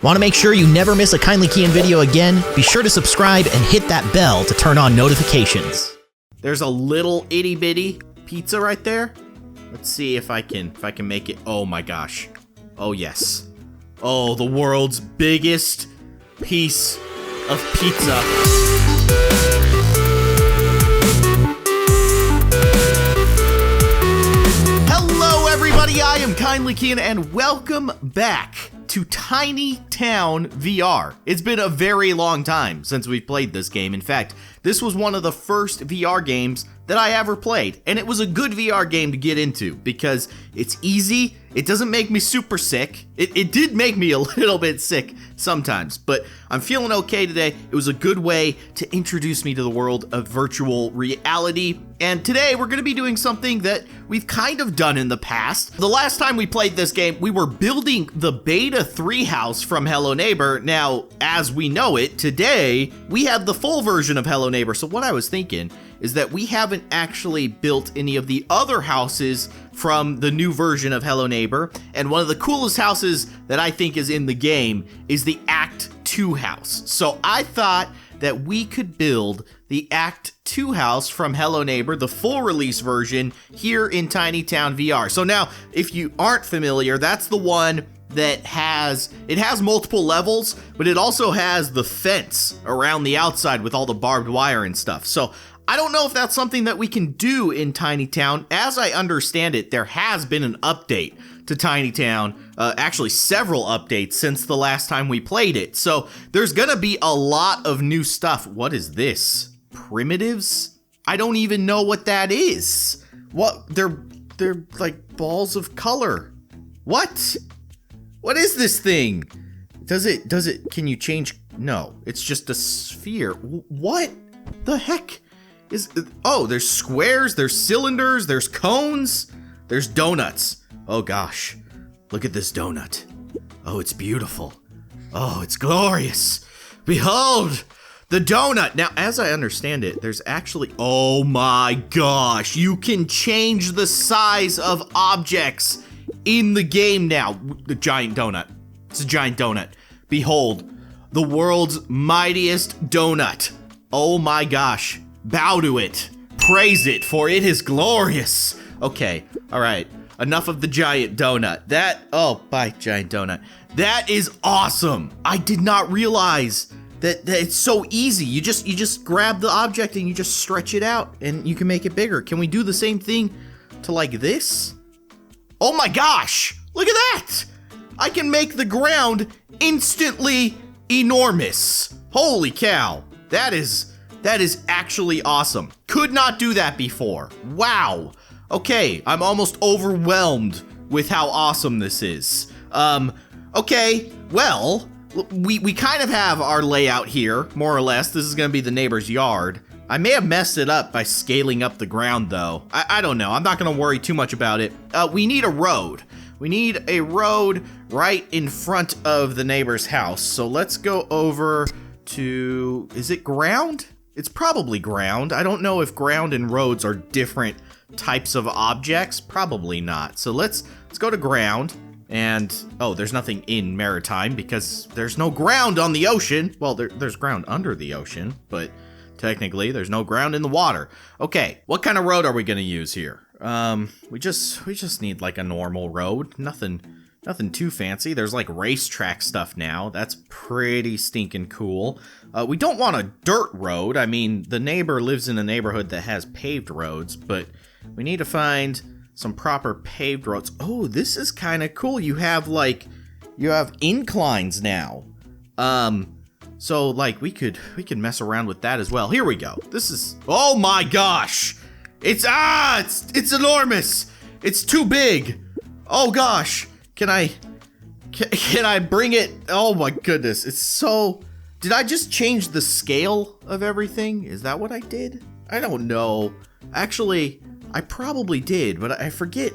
Want to make sure you never miss a Kindly Keyin video again? Be sure to subscribe and hit that bell to turn on notifications. There's a little itty bitty pizza right there. Let's see if I can make it. Oh my gosh. Oh yes. Oh, the world's biggest piece of pizza. Hello everybody, I am Kindly Keyin and welcome back to Tiny Town VR. It's been a very long time since we've played this game. In fact, this was one of the first VR games that I ever played, and it was a good VR game to get into because it's easy. It doesn't make me super sick. It did make me a little bit sick sometimes, but I'm feeling okay today. It was a good way to introduce me to the world of virtual reality, and today we're going to be doing something that we've kind of done in the past. The last time we played this game, we were building the Beta 3 house from Hello Neighbor. Now, as we know it, today we have the full version of Hello Neighbor, so what I was thinking is that we haven't actually built any of the other houses from the new version of Hello Neighbor, and one of the coolest houses that I think is in the game is the Act 2 house. So I thought that we could build the Act 2 house from Hello Neighbor, the full release version, here in Tiny Town VR. So now, if you aren't familiar, that's the one that has multiple levels, but it also has the fence around the outside with all the barbed wire and stuff. So I don't know if that's something that we can do in Tiny Town. As I understand it, there has been an update to Tiny Town, actually several updates since the last time we played it. So there's gonna be a lot of new stuff. What is this? Primitives? I don't even know what that is. What? They're like balls of color. What? What is this thing? Does it, can you change? No, it's just a sphere. What the heck? Oh, there's squares, there's cylinders, there's cones, there's donuts. Oh gosh, look at this donut. Oh, it's beautiful. Oh, it's glorious. Behold, the donut. Now, as I understand it, there's actually, oh my gosh, you can change the size of objects in the game now. The giant donut. It's a giant donut. Behold, the world's mightiest donut. Oh my gosh. Bow to it. Praise it, for it is glorious. Okay, all right. Enough of the giant donut. Bye, giant donut. That is awesome. I did not realize that it's so easy. You just grab the object and you just stretch it out and you can make it bigger. Can we do the same thing to like this? Oh my gosh, look at that. I can make the ground instantly enormous. Holy cow. That is actually awesome. Could not do that before. Wow. Okay, I'm almost overwhelmed with how awesome this is. Okay, well, we kind of have our layout here, more or less. This is gonna be the neighbor's yard. I may have messed it up by scaling up the ground, though. I don't know. I'm not gonna worry too much about it. We need a road. We need a road right in front of the neighbor's house. So let's go over to, is it ground? It's probably ground. I don't know if ground and roads are different types of objects. Probably not. So let's go to ground. And, oh, there's nothing in maritime because there's no ground on the ocean. Well, there's ground under the ocean, but technically there's no ground in the water. Okay, what kind of road are we gonna use here? We just need like a normal road. Nothing too fancy. There's like racetrack stuff now. That's pretty stinking cool. We don't want a dirt road. I mean, the neighbor lives in a neighborhood that has paved roads, but we need to find some proper paved roads. Oh, this is kind of cool. You have inclines now. So like we could mess around with that as well. Here we go. This is, oh my gosh. It's enormous. It's too big. Oh gosh. Can I bring it? Oh my goodness. It's so, did I just change the scale of everything? Is that what I did? I don't know. Actually, I probably did, but I forget.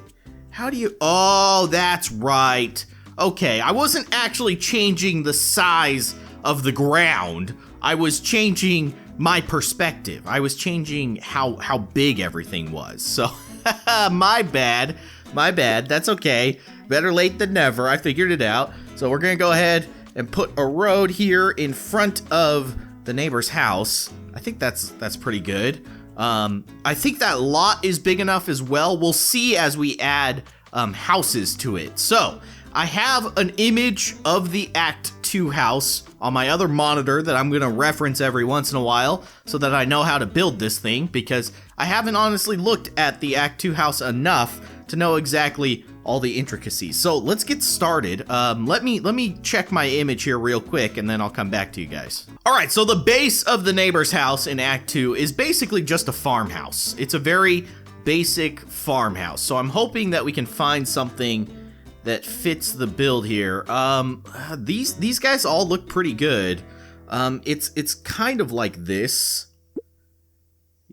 How do you, oh, that's right. Okay, I wasn't actually changing the size of the ground. I was changing my perspective. I was changing how big everything was. So, my bad. That's okay. Better late than never. I figured it out. So we're gonna go ahead and put a road here in front of the neighbor's house. I think that's pretty good. I think that lot is big enough as well. We'll see as we add houses to it. So I have an image of the Act 2 house on my other monitor that I'm going to reference every once in a while so that I know how to build this thing, because I haven't honestly looked at the Act 2 house enough to know exactly all the intricacies. So let's get started. Let me check my image here real quick, and then I'll come back to you guys. All right, so the base of the neighbor's house in Act 2 is basically just a farmhouse. It's a very basic farmhouse. So I'm hoping that we can find something that fits the build here. These guys all look pretty good. It's kind of like this.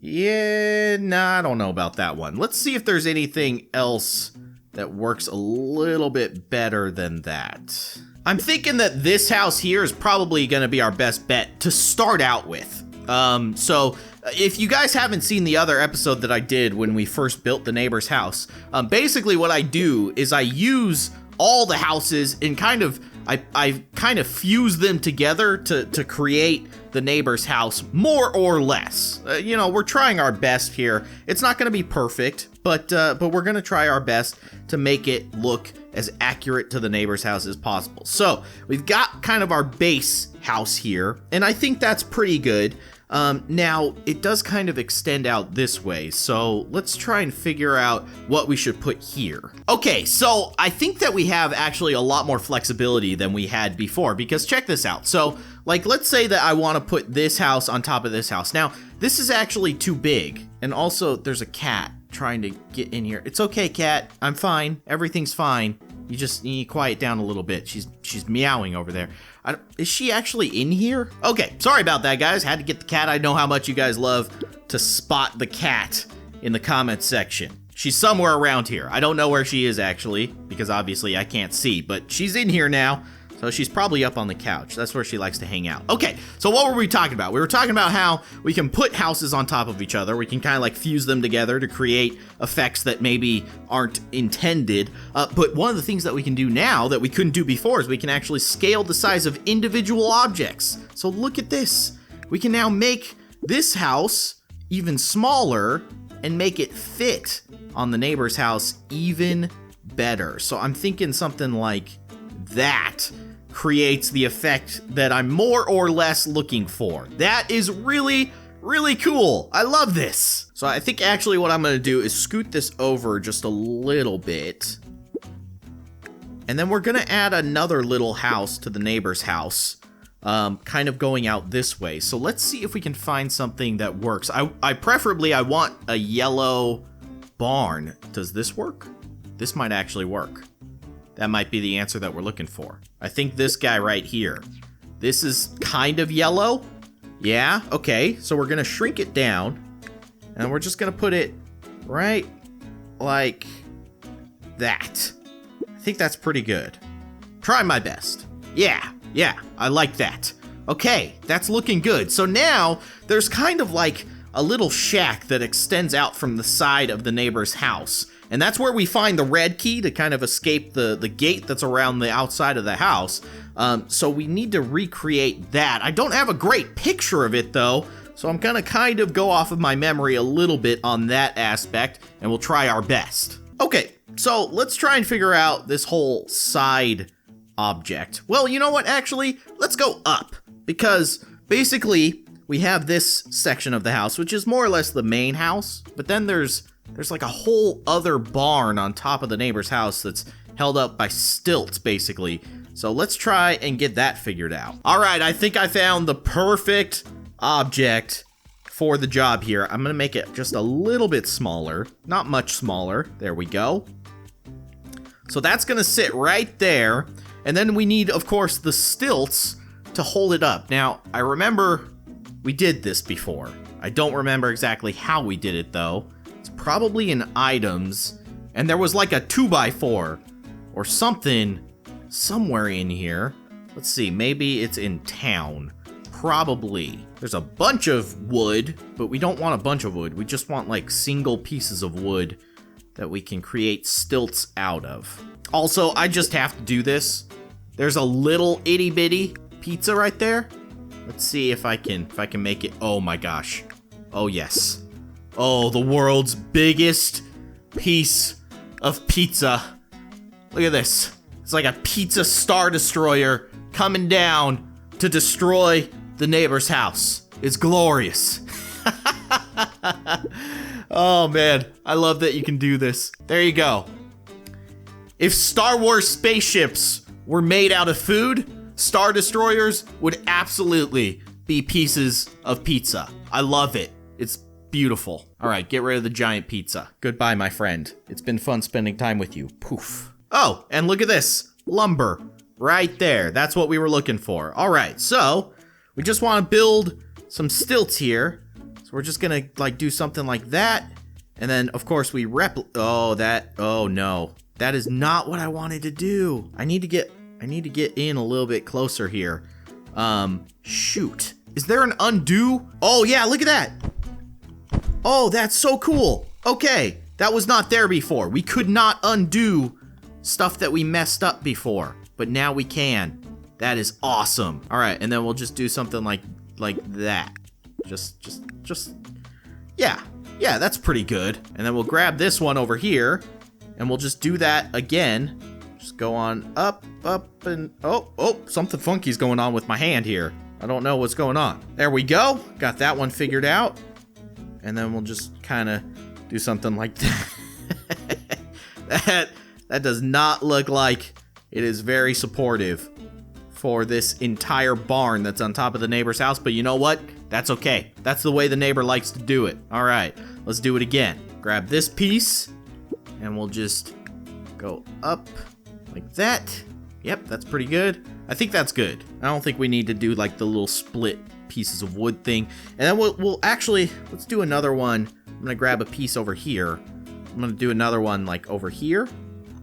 Yeah, nah, I don't know about that one. Let's see if there's anything else that works a little bit better than that. I'm thinking that this house here is probably going to be our best bet to start out with. So if you guys haven't seen the other episode that I did when we first built the neighbor's house, basically what I do is I use all the houses and I kind of fuse them together to create the neighbor's house, more or less. We're trying our best here. It's not going to be perfect, but we're going to try our best to make it look as accurate to the neighbor's house as possible. So we've got kind of our base house here, and I think that's pretty good. Now, it does kind of extend out this way, so let's try and figure out what we should put here. Okay, so I think that we have actually a lot more flexibility than we had before, because check this out. So, like, let's say that I want to put this house on top of this house. Now, this is actually too big, and also there's a cat trying to get in here. It's okay, cat. I'm fine. Everything's fine. You just need to quiet down a little bit. She's meowing over there. Is she actually in here? Okay, sorry about that, guys. Had to get the cat. I know how much you guys love to spot the cat in the comments section. She's somewhere around here. I don't know where she is, actually, because obviously I can't see, but she's in here now. So she's probably up on the couch. That's where she likes to hang out. Okay, so what were we talking about? We were talking about how we can put houses on top of each other. We can kind of like fuse them together to create effects that maybe aren't intended. But one of the things that we can do now that we couldn't do before is we can actually scale the size of individual objects. So look at this. We can now make this house even smaller and make it fit on the neighbor's house even better. So I'm thinking something like that creates the effect that I'm more or less looking for. That is really, really cool. I love this. So I think actually what I'm going to do is scoot this over just a little bit. And then we're going to add another little house to the neighbor's house, kind of going out this way. So let's see if we can find something that works. I preferably want a yellow barn. Does this work? This might actually work. That might be the answer that we're looking for. I think this guy right here. This is kind of yellow. Yeah, okay. So we're going to shrink it down. And we're just going to put it right like that. I think that's pretty good. Try my best. Yeah, I like that. Okay, that's looking good. So now there's kind of like a little shack that extends out from the side of the neighbor's house. And that's where we find the red key to kind of escape the gate that's around the outside of the house. So we need to recreate that. I don't have a great picture of it, though, so I'm going to kind of go off of my memory a little bit on that aspect, and we'll try our best. Okay, so let's try and figure out this whole side object. Well, you know what, actually? Let's go up, because basically we have this section of the house, which is more or less the main house, but then there's like a whole other barn on top of the neighbor's house that's held up by stilts, basically. So let's try and get that figured out. All right, I think I found the perfect object for the job here. I'm gonna make it just a little bit smaller, not much smaller. There we go. So that's gonna sit right there. And then we need, of course, the stilts to hold it up. Now, I remember we did this before. I don't remember exactly how we did it, though. Probably in items, and there was like a 2x4 or something somewhere in here. Let's see, maybe it's in town. Probably. There's a bunch of wood, but we don't want a bunch of wood. We just want like single pieces of wood that we can create stilts out of. Also, I just have to do this There's a little itty bitty pizza right there. Let's see if I can make it. Oh my gosh. Oh yes. Oh, the world's biggest piece of pizza. Look at this. It's like a pizza star destroyer coming down to destroy the neighbor's house. It's glorious. Oh man, I love that you can do this. There you go. If Star Wars spaceships were made out of food, Star Destroyers would absolutely be pieces of pizza. I love it. It's beautiful. All right, get rid of the giant pizza. Goodbye, my friend. It's been fun spending time with you. Poof. Oh, and look at this. Lumber. Right there. That's what we were looking for. All right, so we just want to build some stilts here. So we're just going to do something like that. And then, of course, we oh no. That is not what I wanted to do. I need to get in a little bit closer here. Shoot. Is there an undo? Oh yeah, look at that. Oh, that's so cool. Okay, that was not there before. We could not undo stuff that we messed up before, but now we can. That is awesome. All right, and then we'll just do something like that. Just, yeah, that's pretty good. And then we'll grab this one over here, and we'll just do that again. Just go on up, and oh, something funky's going on with my hand here. I don't know what's going on. There we go. Got that one figured out. And then we'll just kind of do something like that. That does not look like it is very supportive for this entire barn that's on top of the neighbor's house. But you know what? That's okay. That's the way the neighbor likes to do it. All right, let's do it again. Grab this piece, and we'll just go up like that. Yep, that's pretty good. I think that's good. I don't think we need to do like the little split pieces of wood thing. And then we'll actually, let's do another one. I'm gonna grab a piece over here. I'm gonna do another one like over here,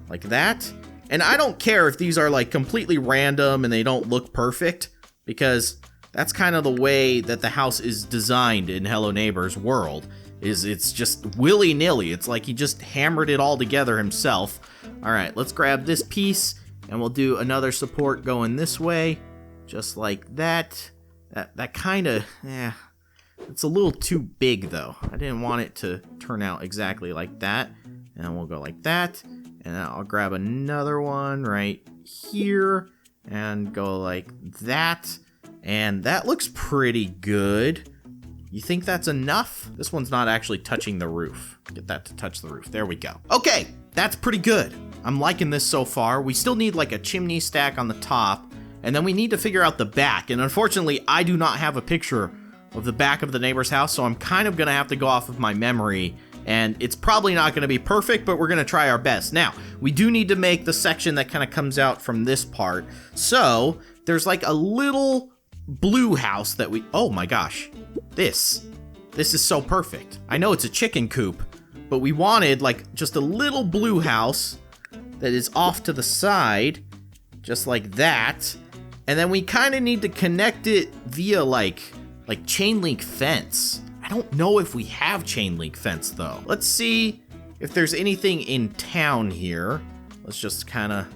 like that. And I don't care if these are like completely random and they don't look perfect, because that's kind of the way that the house is designed in Hello Neighbor's world. It's just willy-nilly. It's like he just hammered it all together himself. All right, let's grab this piece, and we'll do another support going this way, just like that. That kind of, it's a little too big though. I didn't want it to turn out exactly like that. And we'll go like that, and I'll grab another one right here, and go like that. And that looks pretty good. You think that's enough? This one's not actually touching the roof. Get that to touch the roof. There we go. Okay, that's pretty good. I'm liking this so far. We still need like a chimney stack on the top, and then we need to figure out the back. And unfortunately, I do not have a picture of the back of the neighbor's house, so I'm kind of gonna have to go off of my memory, and it's probably not gonna be perfect, but we're gonna try our best. Now, we do need to make the section that kind of comes out from this part. So there's like a little blue house that oh my gosh, this is so perfect. I know it's a chicken coop, but we wanted like just a little blue house that is off to the side, just like that. And then we kind of need to connect it via like chain link fence. I don't know if we have chain link fence though. Let's see if there's anything in town here. Let's just kind of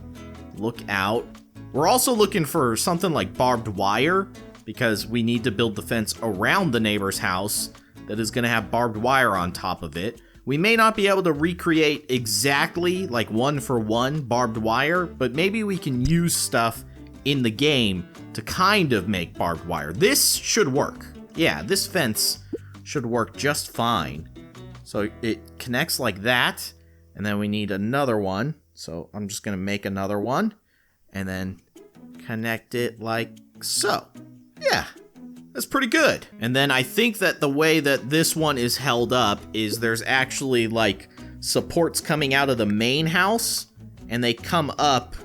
look out. We're also looking for something like barbed wire, because we need to build the fence around the neighbor's house that is going to have barbed wire on top of it. We may not be able to recreate exactly like one-for-one barbed wire, but maybe we can use stuff in the game to kind of make barbed wire. This should work. Yeah, this fence should work just fine. So it connects like that, and then we need another one. So I'm just going to make another one, and then connect it like so. Yeah, that's pretty good. And then I think that the way that this one is held up is there's actually like supports coming out of the main house, and they come up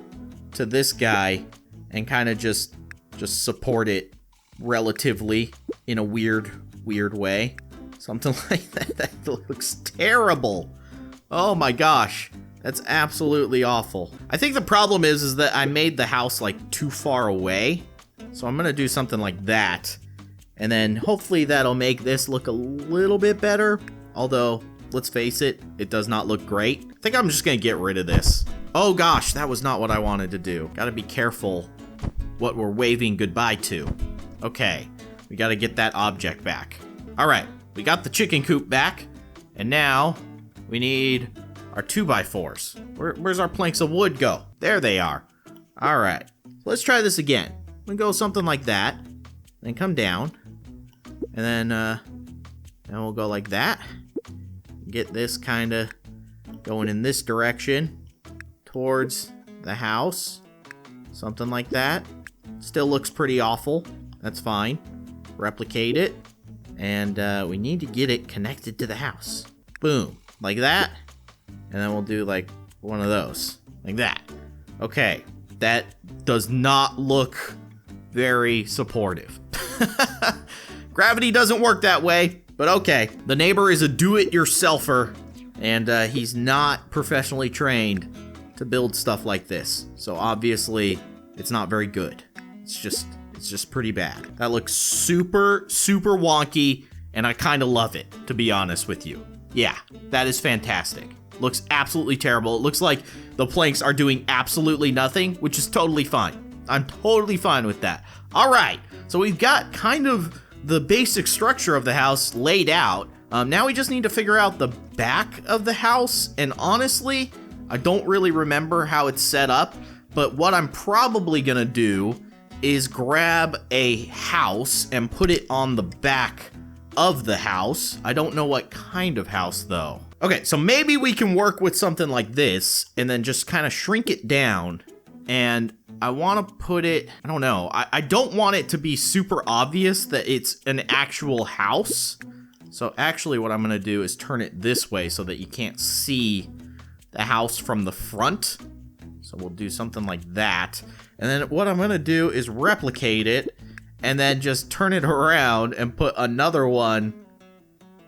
to this guy and kind of just support it relatively in a weird way. Something like that. That looks terrible. Oh my gosh. That's absolutely awful. I think the problem is that I made the house like too far away. So I'm gonna do something like that. And then hopefully that'll make this look a little bit better. Although, let's face it, it does not look great. I think I'm just gonna get rid of this. Oh gosh, that was not what I wanted to do. Gotta be careful what we're waving goodbye to. Okay, we gotta get that object back. All right, we got the chicken coop back, and now we need our 2x4s. Where's our planks of wood go? There they are. All right, let's try this again. We'll go something like that, then come down, and then we'll go like that. Get this kind of going in this direction towards the house. Something like that. Still looks pretty awful. That's fine. Replicate it. And we need to get it connected to the house. Boom. Like that. And then we'll do like one of those. Like that. Okay. That does not look very supportive. Gravity doesn't work that way. But okay. The neighbor is a do-it-yourselfer. And he's not professionally trained to build stuff like this. So obviously, it's not very good. It's just pretty bad. That looks super, super wonky, and I kind of love it, to be honest with you. Yeah, that is fantastic. Looks absolutely terrible. It looks like the planks are doing absolutely nothing, which is totally fine. I'm totally fine with that. All right, so we've got kind of the basic structure of the house laid out. Now we just need to figure out the back of the house, and honestly, I don't really remember how it's set up, but what I'm probably gonna do is grab a house and put it on the back of the house. I don't know what kind of house though. Okay, so maybe we can work with something like this and then just kind of shrink it down. And I want to put it, I don't know, I don't want it to be super obvious that it's an actual house. So actually what I'm gonna do is turn it this way so that you can't see the house from the front. So we'll do something like that. And then what I'm gonna do is replicate it and then just turn it around and put another one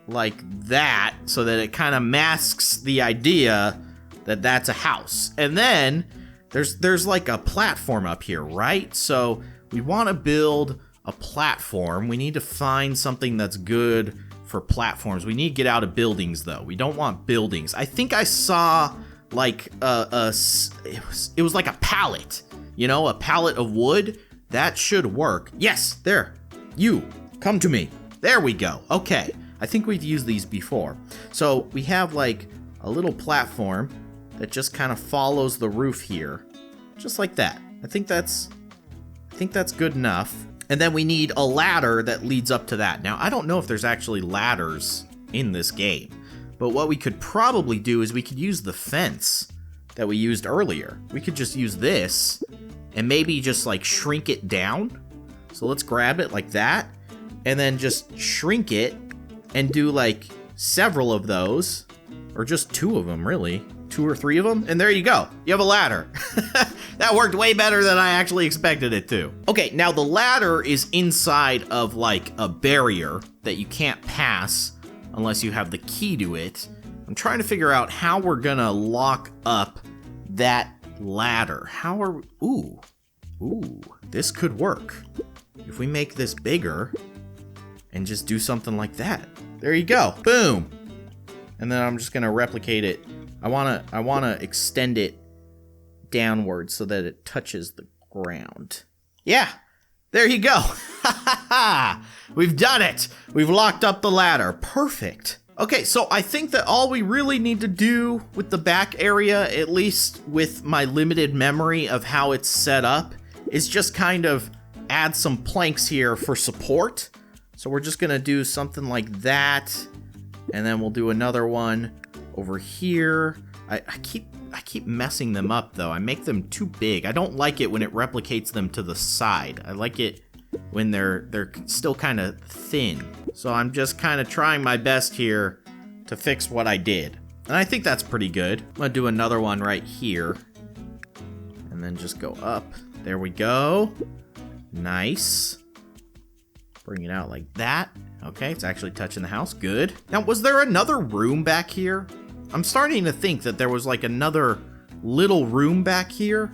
like that so that it kind of masks the idea that that's a house. And then there's like a platform up here, right? So we want to build a platform. We need to find something that's good for platforms. We need to get out of buildings though. We don't want buildings. I think I saw like it was like a pallet, you know, a pallet of wood. That should work. Yes, there. You, come to me. There we go. Okay. I think we've used these before. So we have like a little platform that just kind of follows the roof here. Just like that. I think that's good enough. And then we need a ladder that leads up to that. Now, I don't know if there's actually ladders in this game, but what we could probably do is we could use the fence that we used earlier. We could just use this and maybe just like shrink it down. So let's grab it like that and then just shrink it and do like several of those, or just 2 of them really, 2 or 3 of them. And there you go. You have a ladder. That worked way better than I actually expected it to. Okay, now the ladder is inside of like a barrier that you can't pass unless you have the key to it. I'm trying to figure out how we're gonna lock up that ladder. How are we? Ooh, this could work. If we make this bigger and just do something like that. There you go. Boom. And then I'm just gonna replicate it. I wanna extend it downward so that it touches the ground. Yeah, there you go. We've done it. We've locked up the ladder. Perfect. Okay, so I think that all we really need to do with the back area, at least with my limited memory of how it's set up, is just kind of add some planks here for support. So we're just gonna do something like that, and then we'll do another one over here. I keep messing them up though. I make them too big. I don't like it when it replicates them to the side. I like it when they're still kind of thin. So I'm just kind of trying my best here to fix what I did. And I think that's pretty good. I'm gonna do another one right here. And then just go up. There we go. Nice. Bring it out like that. Okay, it's actually touching the house. Good. Now, was there another room back here? I'm starting to think that there was like another little room back here.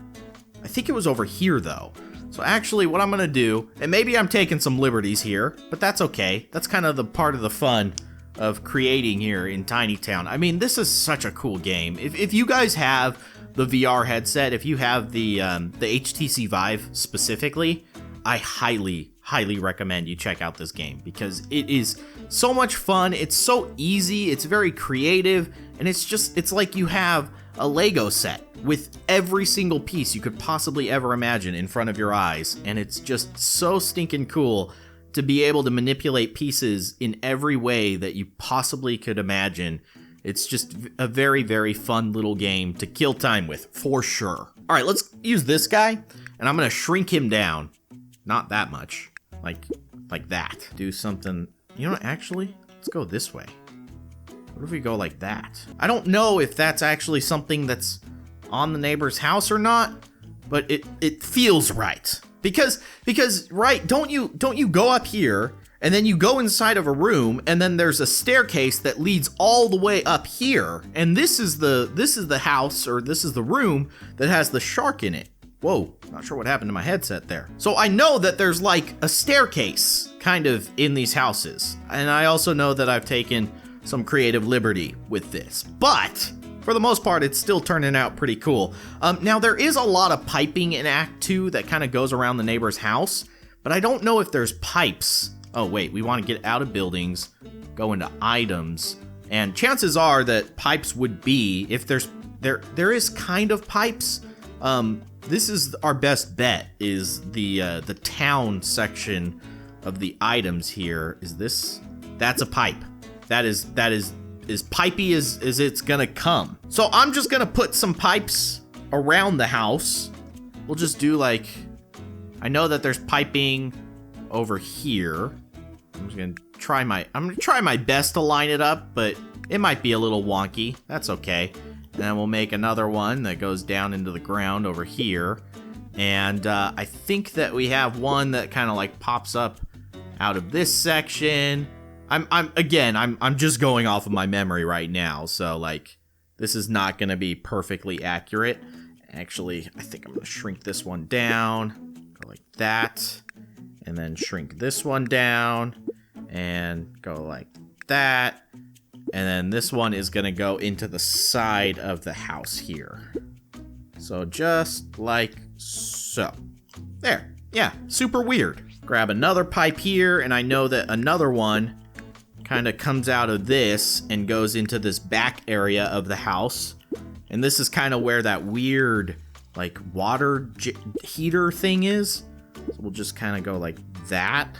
I think it was over here though. So actually what I'm gonna do, and maybe I'm taking some liberties here, but that's okay. That's kind of the part of the fun of creating here in Tiny Town. I mean, this is such a cool game. If you guys have the VR headset, if you have the HTC Vive specifically, I highly recommend you check out this game because it is so much fun. It's so easy. It's very creative, and it's like you have a Lego set with every single piece you could possibly ever imagine in front of your eyes, and it's just so stinking cool to be able to manipulate pieces in every way that you possibly could imagine. It's just a very, very fun little game to kill time with, for sure. All right, let's use this guy, and I'm gonna shrink him down. Not that much, like that. Do something, you know what, actually, let's go this way. What if we go like that? I don't know if that's actually something that's on the neighbor's house or not, but it feels right. Because right, don't you go up here and then you go inside of a room and then there's a staircase that leads all the way up here, and this is the house, or this is the room that has the shark in it. Whoa, not sure what happened to my headset there. So I know that there's like a staircase kind of in these houses, and I also know that I've taken some creative liberty with this, but for the most part, it's still turning out pretty cool. Now, there is a lot of piping in Act 2 that kind of goes around the neighbor's house, but I don't know if there's pipes. Oh, wait, we want to get out of buildings, go into items, and chances are that pipes would be, if there is kind of pipes. This is our best bet, is the town section of the items here. Is this? That's a pipe. That is as pipey as it's gonna come. So I'm just gonna put some pipes around the house. We'll just do like, I know that there's piping over here. I'm gonna try my best to line it up, but it might be a little wonky. That's okay. And then we'll make another one that goes down into the ground over here. And I think that we have one that kind of like pops up out of this section. I'm just going off of my memory right now, so like this is not gonna be perfectly accurate. Actually, I think I'm gonna shrink this one down, go like that, and then shrink this one down, and go like that, and then this one is gonna go into the side of the house here. So just like so. There, yeah, super weird. Grab another pipe here, and I know that another one kind of comes out of this and goes into this back area of the house. And this is kind of where that weird like water heater thing is. So we'll just kind of go like that,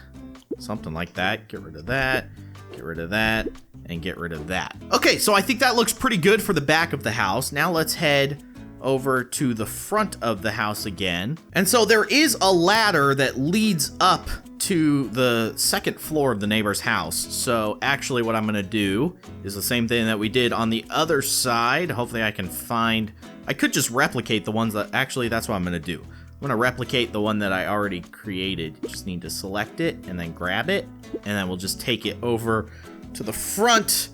something like that. Get rid of that, get rid of that, and get rid of that. Okay, so I think that looks pretty good for the back of the house. Now let's head over to the front of the house again. And so there is a ladder that leads up to the second floor of the neighbor's house. So actually what I'm gonna do is the same thing that we did on the other side. Hopefully I could just replicate the ones that, actually that's what I'm gonna do. I'm gonna replicate the one that I already created. Just need to select it and then grab it, and then we'll just take it over to the front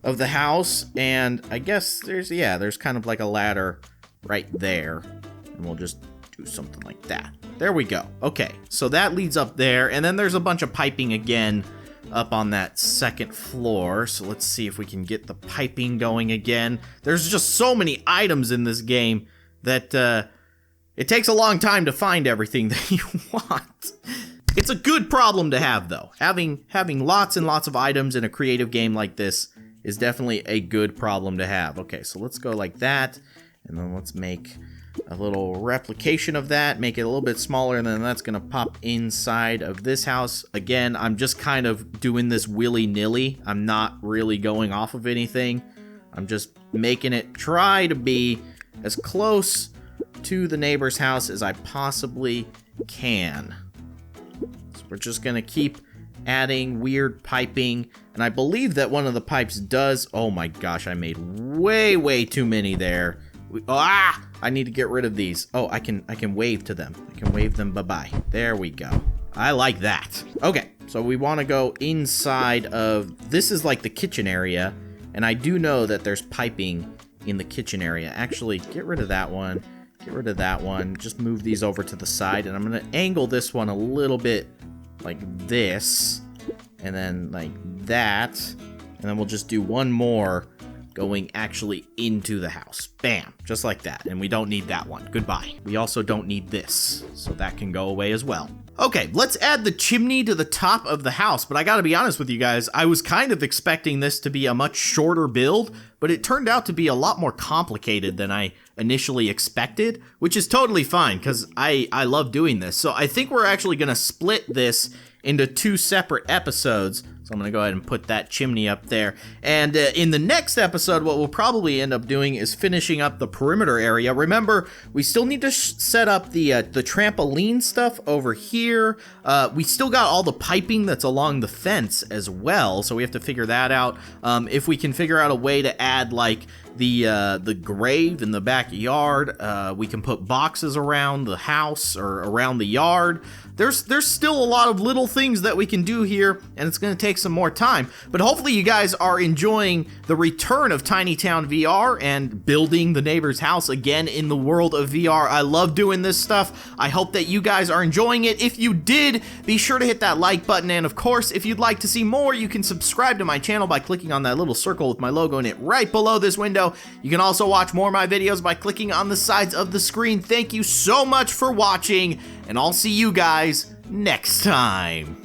of the house. And I guess there's kind of like a ladder right there, and we'll just do something like that. There we go. Okay, so that leads up there, and then there's a bunch of piping again up on that second floor. So let's see if we can get the piping going again. There's just so many items in this game that it takes a long time to find everything that you want. It's a good problem to have, though. Having lots and lots of items in a creative game like this is definitely a good problem to have. Okay, so let's go like that, and then let's make a little replication of that, make it a little bit smaller, and then that's gonna pop inside of this house. Again, I'm just kind of doing this willy-nilly. I'm not really going off of anything. I'm just making it try to be as close to the neighbor's house as I possibly can. So we're just gonna keep adding weird piping, and I believe that one of the pipes does, oh my gosh, I made way too many there. I need to get rid of these. Oh, I can wave to them. I can wave them bye-bye. There we go. I like that. Okay, so we want to go inside of, this is like the kitchen area, and I do know that there's piping in the kitchen area. Actually, get rid of that one. Get rid of that one. Just move these over to the side, and I'm going to angle this one a little bit like this, and then like that, and then we'll just do one more going actually into the house. Bam, just like that. And we don't need that one. Goodbye. We also don't need this, so that can go away as well. Okay, let's add the chimney to the top of the house, but I gotta be honest with you guys, I was kind of expecting this to be a much shorter build, but it turned out to be a lot more complicated than I initially expected, which is totally fine, because I love doing this. So I think we're actually gonna split this into 2 separate episodes. So I'm going to go ahead and put that chimney up there. And in the next episode, what we'll probably end up doing is finishing up the perimeter area. Remember, we still need to set up the trampoline stuff over here. We still got all the piping that's along the fence as well, so we have to figure that out. If we can figure out a way to add, like, the grave in the backyard, we can put boxes around the house or around the yard. There's still a lot of little things that we can do here, and it's going to take some more time. But hopefully you guys are enjoying the return of Tiny Town VR and building the neighbor's house again in the world of VR. I love doing this stuff. I hope that you guys are enjoying it. If you did, be sure to hit that like button. And of course, if you'd like to see more, you can subscribe to my channel by clicking on that little circle with my logo in it right below this window. You can also watch more of my videos by clicking on the sides of the screen. Thank you so much for watching, and I'll see you guys next time.